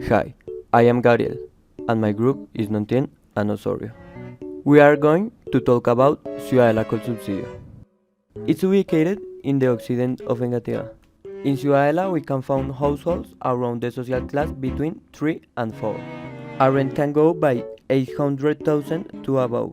Hi, I am Gabriel, and my group is Nontien and Osorio. We are going to talk about Ciudadela con Subsidio. It's ubicated in the occident of Engativá. In Ciudadela, we can find households around the social class between 3 and 4. A rent can go by 800,000 to above,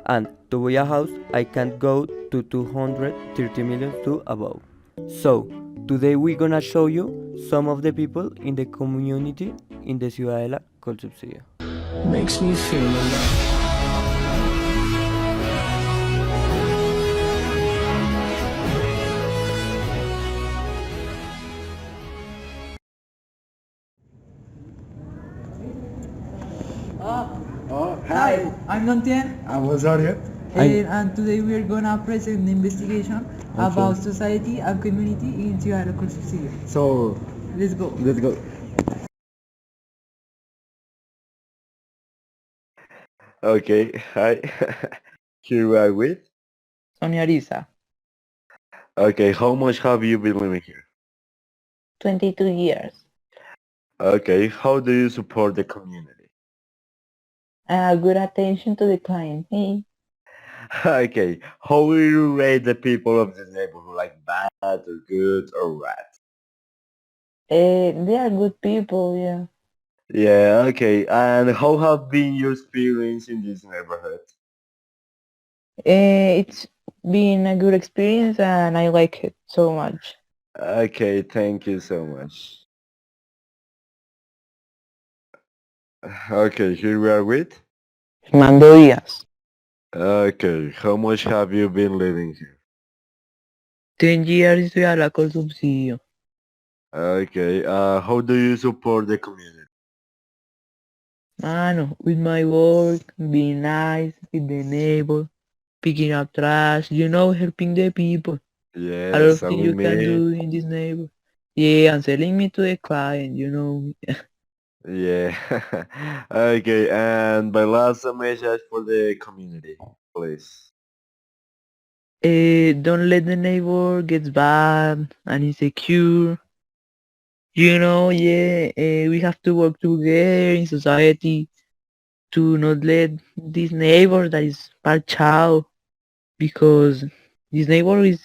and to buy a house, I can go to 230 million to above. So, today we're gonna show you some of the people in the community in the Ciudadela called Subsidio. Makes me feel alive. Hi, I'm Nontien, I was earlier. and today we are gonna present an investigation about society and community in Ciudad de City. So Let's go. let's go. Okay, hi. Here we are with. Sonia Risa, Okay, how much have you been living here? 22 years. Okay, how do you support the community? Good attention to the client. Okay, how will you rate the people of this neighborhood, like bad or good or rat? They are good people, yeah. Yeah, okay, and how have been your experience in this neighborhood? It's been a good experience and I like it so much. Okay, thank you so much. Okay, here we are with. Mando Díaz. Okay, how much have you been living here? 10 years estoy a la con subsidio. Okay, how do you support the community? Mano, with my work, being nice with the neighbor, picking up trash, helping the people. A lot Yes, of and things with you can me. do in this neighbor. Yeah, and selling me to the client. Yeah. Okay, and my last message for the community, please. Don't let the neighbor get bad and insecure. We have to work together in society to not let this neighbor that is parchao because this neighbor is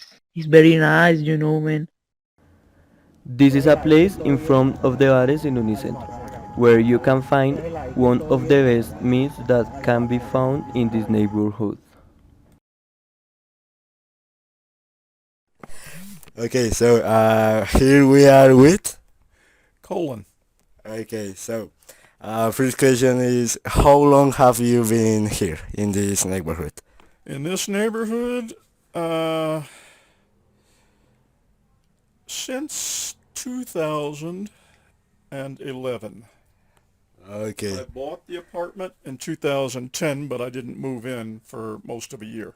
very nice, man. This is a place in front of the bares in Unicentro, where you can find one of the best meats that can be found in this neighborhood. Okay, so here we are with. Colon. Okay, so first question is how long have you been here in this neighborhood? In this neighborhood, uh, since 2011. Okay, I bought the apartment in 2010, but I didn't move in for most of a year.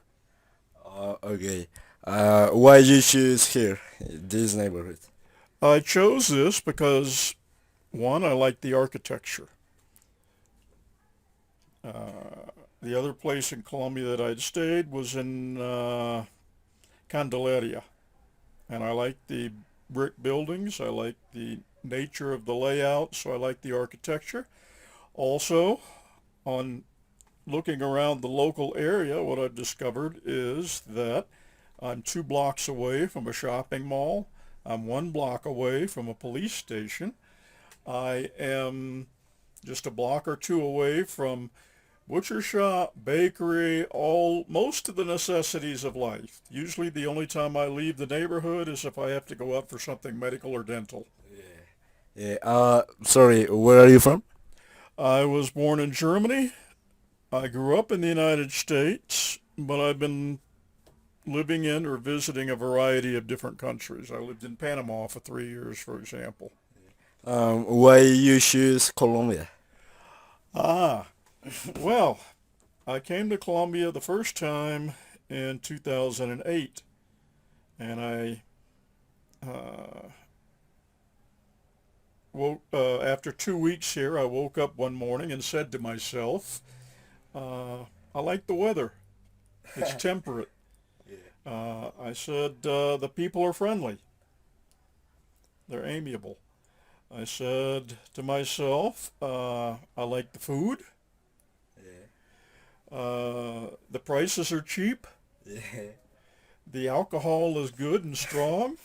okay. Why you choose here, this neighborhood? I chose this because, one, I like the architecture. The other place in Colombia that I'd stayed was in Candelaria, and I like the brick buildings. I like the nature of the layout, so I like the architecture. Also, on looking around the local area, what I've discovered is that I'm 2 blocks away from a shopping mall. I'm 1 block away from a police station. I am just a block or two away from butcher shop, bakery, most of the necessities of life. Usually the only time I leave the neighborhood is if I have to go out for something medical or dental. Yeah. Sorry, where are you from? I was born in Germany. I grew up in the United States, but I've been living in or visiting a variety of different countries. I lived in Panama for 3 years, for example. Why you choose Colombia? Ah, well, I came to Colombia the first time in 2008, and I after 2 weeks here, I woke up one morning and said to myself, I like the weather. It's temperate. I said, the people are friendly. They're amiable. I said to myself, I like the food. The prices are cheap. Yeah. The alcohol is good and strong.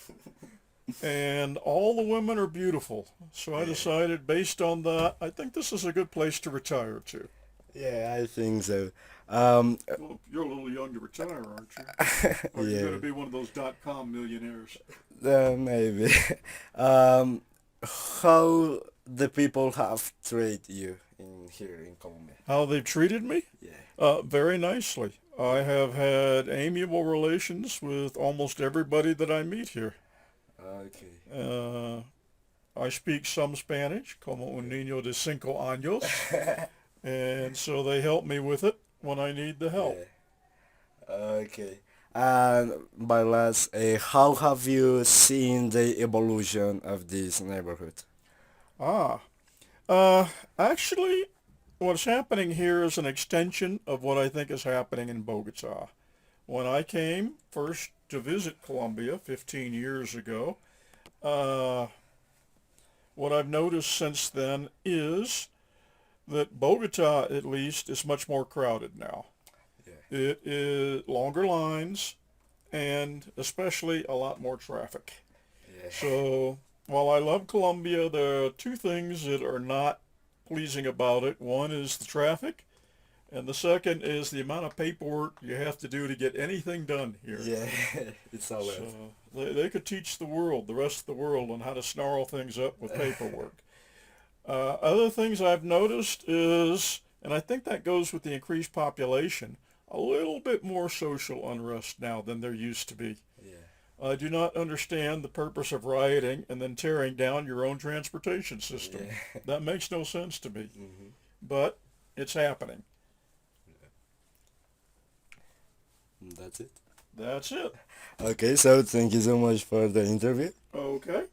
And all the women are beautiful. So I decided, based on that, I think this is a good place to retire to. Yeah, I think so. Well, you're a little young to retire, aren't you? Or are you going to Yeah, be one of those .com millionaires? maybe. Um, how the people have treated you in here in Colombia? How they've treated me? Yeah. Very nicely. I have had amiable relations with almost everybody that I meet here. Okay. Uh, I speak some Spanish, como un niño de 5 años, and so they help me with it when I need the help. Yeah. Okay. And by last, how have you seen the evolution of this neighborhood? Ah, uh, actually, what's happening here is an extension of what I think is happening in Bogota. When I came first to visit Colombia 15 years ago, uh, what I've noticed since then is that Bogota, at least, is much more crowded now. Yeah. It is longer lines and especially a lot more traffic. Yeah. So while I love Colombia, there are two things that are not pleasing about it. One is the traffic, and the second is the amount of paperwork you have to do to get anything done here. Yeah, it's all So right. they could teach the rest of the world, on how to snarl things up with paperwork. Other things I've noticed is, and I think that goes with the increased population, a little bit more social unrest now than there used to be. Yeah. I do not understand the purpose of rioting and then tearing down your own transportation system. Yeah. That makes no sense to me, Hmm. but it's happening. That's it. That's it. Okay, so thank you so much for the interview. Okay.